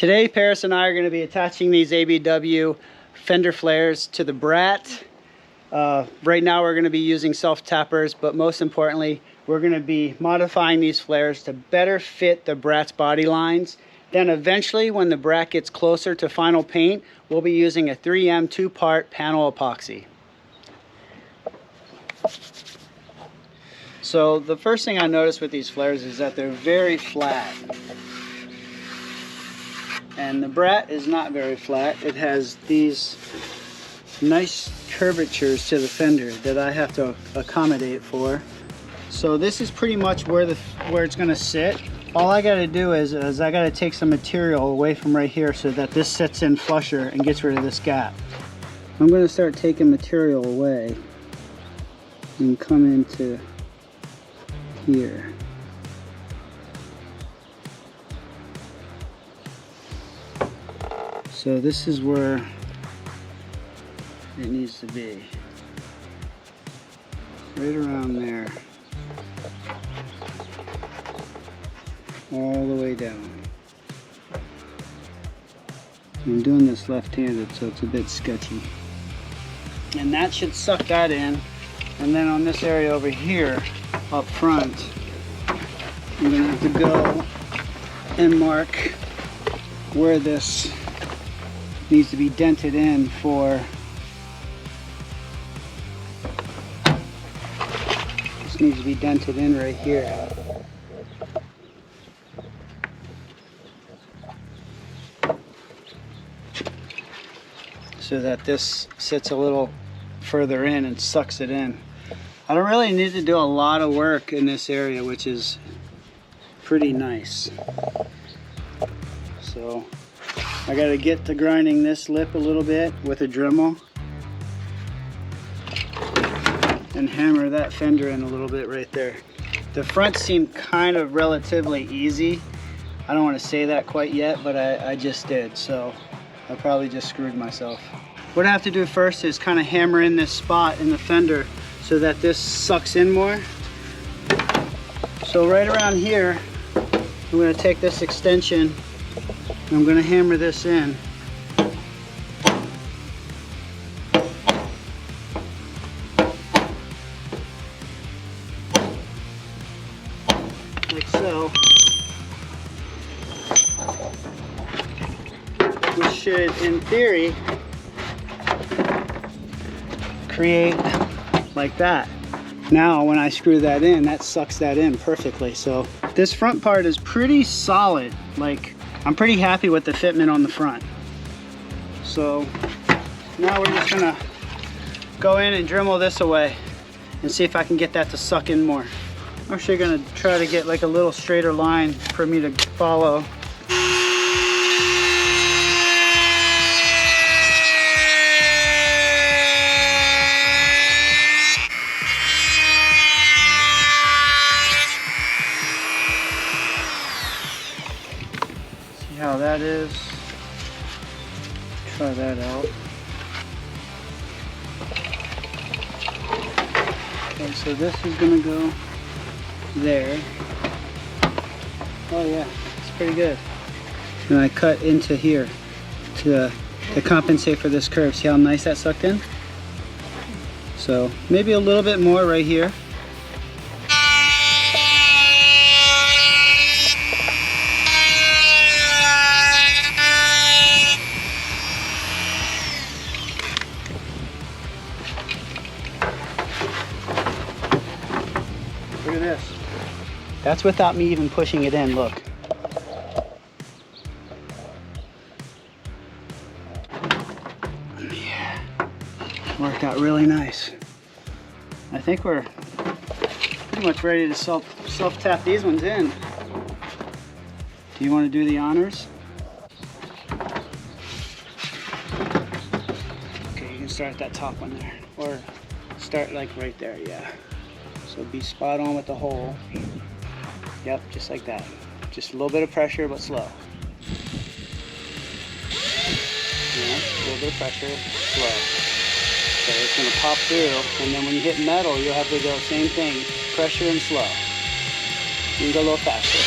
Today, Paris and I are going to be attaching these ABW fender flares to the Brat. Right now we're going to be using self-tappers, but most importantly, we're going to be modifying these flares to better fit the Brat's body lines. Then eventually, when the Brat gets closer to final paint, we'll be using a 3M 2-part panel epoxy. So the first thing I noticed with these flares is that they're very flat. And the Brat is not very flat. It has these nice curvatures to the fender that I have to accommodate for. So this is pretty much where it's going to sit. All I got to do is I got to take some material away from right here so that this sits in flusher and gets rid of this gap. I'm going to start taking material away and come into here. So this is where it needs to be. Right around there. All the way down. I'm doing this left-handed, so it's a bit sketchy. And that should suck that in. And then on this area over here, up front, I'm gonna have to go and mark where this needs to be dented in for. This needs to be dented in right here. So that this sits a little further in and sucks it in. I don't really need to do a lot of work in this area, which is pretty nice. So I got to get to grinding this lip a little bit with a Dremel and hammer that fender in a little bit right there. The front seemed kind of relatively easy. I don't want to say that quite yet, but I just did, so I probably just screwed myself. What I have to do first is kind of hammer in this spot in the fender so that this sucks in more. So right around here, I'm going to take this extension and I'm going to hammer this in. Like so. Which should, in theory, create like that. Now when I screw that in, that sucks that in perfectly. So this front part is pretty solid. Like, I'm pretty happy with the fitment on the front. So now we're just gonna go in and Dremel this away and see if I can get that to suck in more. I'm actually gonna try to get like a little straighter line for me to follow. How that is. Try that out. Okay, so this is gonna go there. Oh yeah, it's pretty good. And I cut into here to compensate for this curve. See how nice that sucked in? So maybe a little bit more right here. Look at this. That's without me even pushing it in, look. Yeah, worked out really nice. I think we're pretty much ready to self-tap these ones in. Do you want to do the honors? Okay, you can start at that top one there, or start like right there, yeah. So be spot on with the hole. Yep, just like that. Just a little bit of pressure, but slow. Yeah, a little bit of pressure, slow. So it's going to pop through, and then when you hit metal, you'll have to go same thing, pressure and slow. You can go a little faster.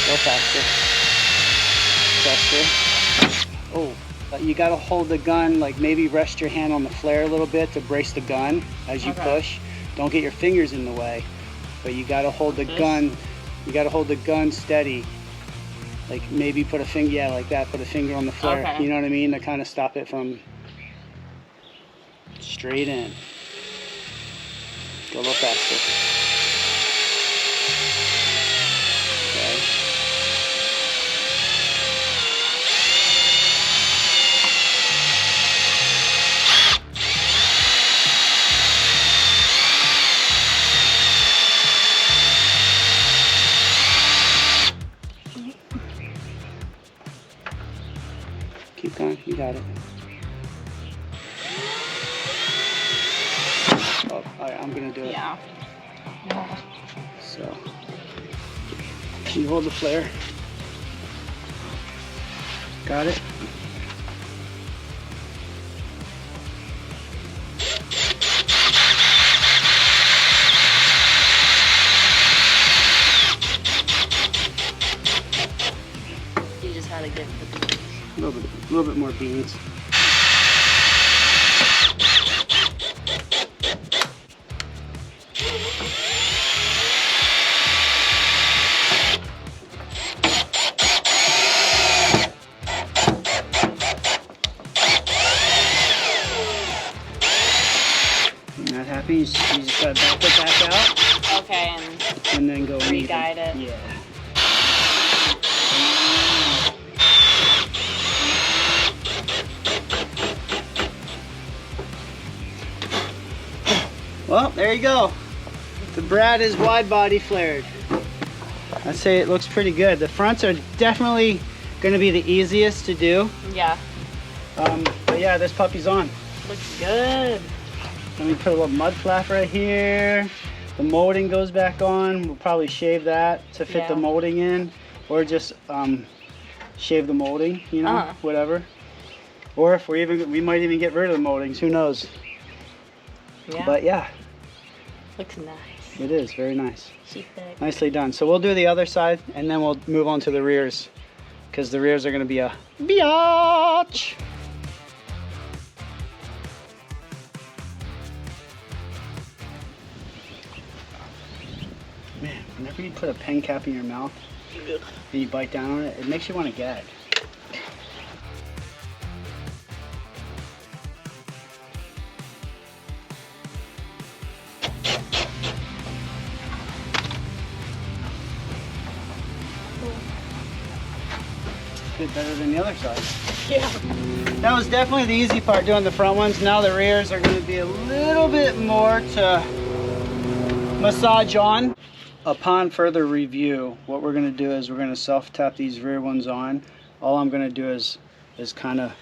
Go faster. Pressure. Oh, but you gotta hold the gun, like maybe rest your hand on the flare a little bit to brace the gun as you push. Don't get your fingers in the way, but you gotta hold the gun. You gotta hold the gun steady. Like maybe put a finger, yeah, like that. Put a finger on the flare. Okay. You know what I mean? To kind of stop it from straight in. Go a little faster. Okay. Keep going, you got it. Oh, all right, I'm gonna do it. Yeah. So, can you hold the flare? Got it? You just had to get the beans. A little bit more beans. Not happy? You just gotta back it back out. Okay, And then go re-guide it. Yeah. Well, there you go. The Brat is wide body flared. I'd say it looks pretty good. The fronts are definitely going to be the easiest to do. Yeah. But yeah, this puppy's on. Looks good. Let me put a little mud flap right here. The molding goes back on. We'll probably shave that to fit the molding in, or just shave the molding, you know, whatever. Or if we might even get rid of the moldings. Who knows? Yeah. But yeah, looks nice. it is very nice. She's thick. Nicely done. So we'll do the other side, and then we'll move on to the rears, because the rears are going to be a biatch. Man, whenever you put a pen cap in your mouth and you bite down on it, it makes you want to gag. Bit better than the other side. Yeah. That was definitely the easy part, doing the front ones. Now the rears are going to be a little bit more to massage on. Upon further review, what we're going to do is we're going to self-tap these rear ones on. All I'm going to do is kind of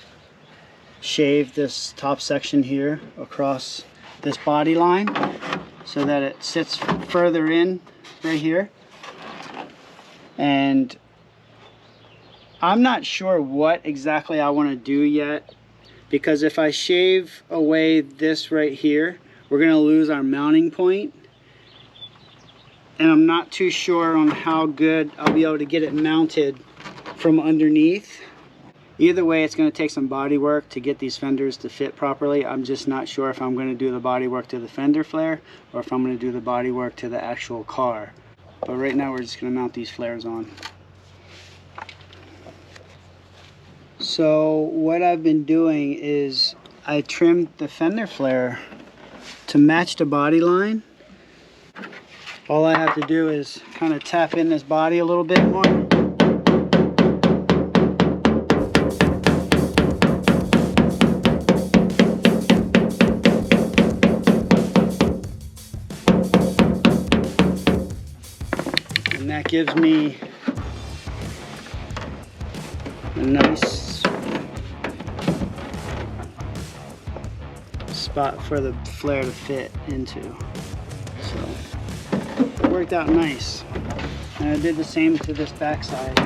shave this top section here across this body line so that it sits further in right here. And I'm not sure what exactly I want to do yet, because if I shave away this right here, we're going to lose our mounting point. And I'm not too sure on how good I'll be able to get it mounted from underneath. Either way, it's going to take some body work to get these fenders to fit properly. I'm just not sure if I'm going to do the body work to the fender flare or if I'm going to do the body work to the actual car. But right now we're just going to mount these flares on. So what I've been doing is I trimmed the fender flare to match the body line. All I have to do is kind of tap in this body a little bit more. And that gives me a nice spot for the flare to fit into. So it worked out nice. And I did the same to this back side.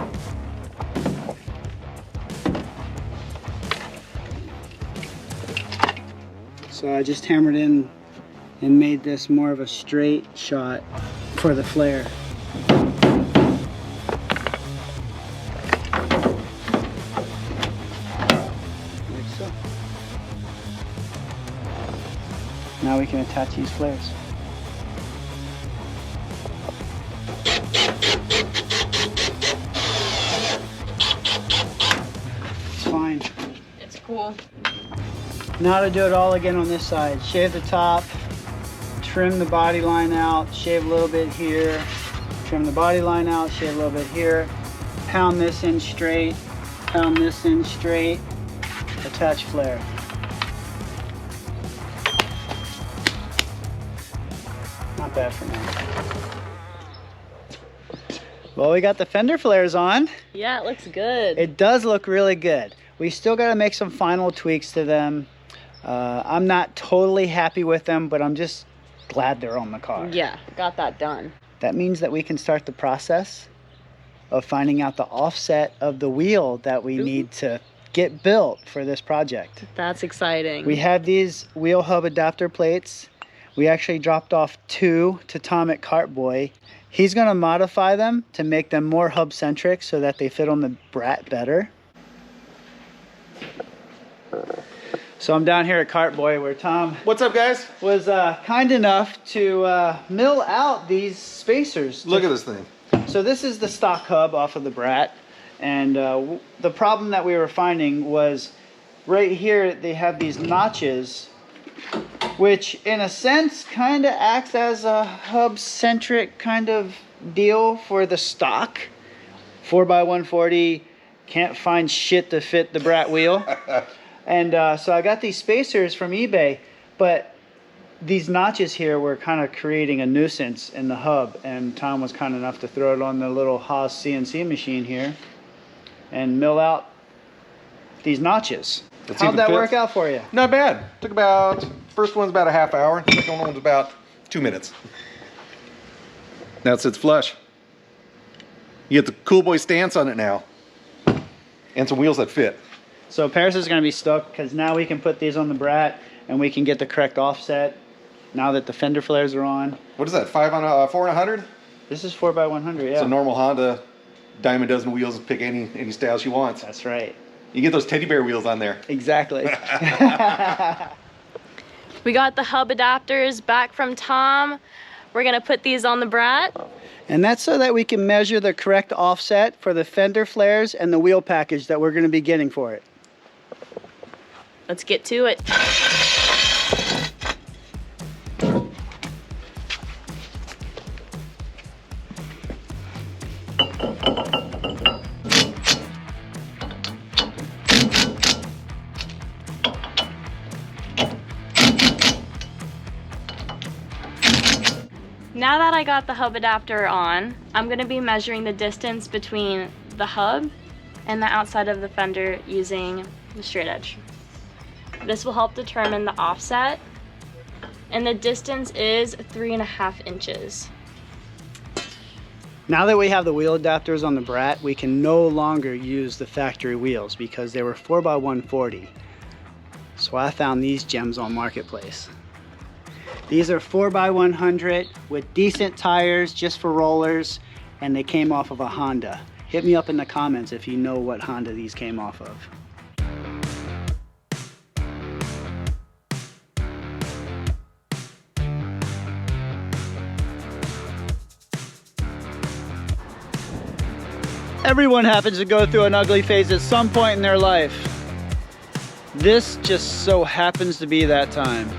So I just hammered in and made this more of a straight shot for the flare. Now we can attach these flares. It's fine. It's cool. Now to do it all again on this side. Shave the top, trim the body line out, shave a little bit here, trim the body line out, shave a little bit here, pound this in straight, pound this in straight, attach flare. Not bad for now. Well, we got the fender flares on. Yeah, it looks good. It does look really good. We still got to make some final tweaks to them. I'm not totally happy with them, but I'm just glad they're on the car. Yeah, got that done. That means that we can start the process of finding out the offset of the wheel that we need to get built for this project. That's exciting. We have these wheel hub adapter plates. We actually dropped off 2 to Tom at Cartboy. He's going to modify them to make them more hub centric so that they fit on the Brat better. So I'm down here at Cartboy where Tom What's up, guys? was kind enough to mill out these spacers. Look at this thing. So this is the stock hub off of the Brat, and the problem that we were finding was right here they have these notches, which in a sense kind of acts as a hub centric kind of deal for the stock 4x140. Can't find shit to fit the Brat wheel. And so I got these spacers from eBay, but these notches here were kind of creating a nuisance in the hub, and Tom was kind enough to throw it on the little Haas CNC machine here and mill out these notches. Let's see if How'd it that fits. work out for you? Not bad. Took about, first one's about a half hour, second one's about 2 minutes. Now it sits flush. You get the cool boy stance on it now. And some wheels that fit. So Paris is going to be stoked because now we can put these on the Brat and we can get the correct offset now that the fender flares are on. What is that, 4 on 100? This is 4x100, yeah. It's a normal Honda. Diamond dozen wheels, pick any style she wants. That's right. You get those teddy bear wheels on there. Exactly. We got the hub adapters back from Tom. We're gonna put these on the Brat. And that's so that we can measure the correct offset for the fender flares and the wheel package that we're going to be getting for it. Let's get to it. Now that I got the hub adapter on, I'm going to be measuring the distance between the hub and the outside of the fender using the straight edge. This will help determine the offset, and the distance is 3.5 inches. Now that we have the wheel adapters on the Brat, we can no longer use the factory wheels because they were 4x140. So I found these gems on Marketplace. These are 4x100 with decent tires just for rollers, and they came off of a Honda. Hit me up in the comments if you know what Honda these came off of. Everyone happens to go through an ugly phase at some point in their life. This just so happens to be that time.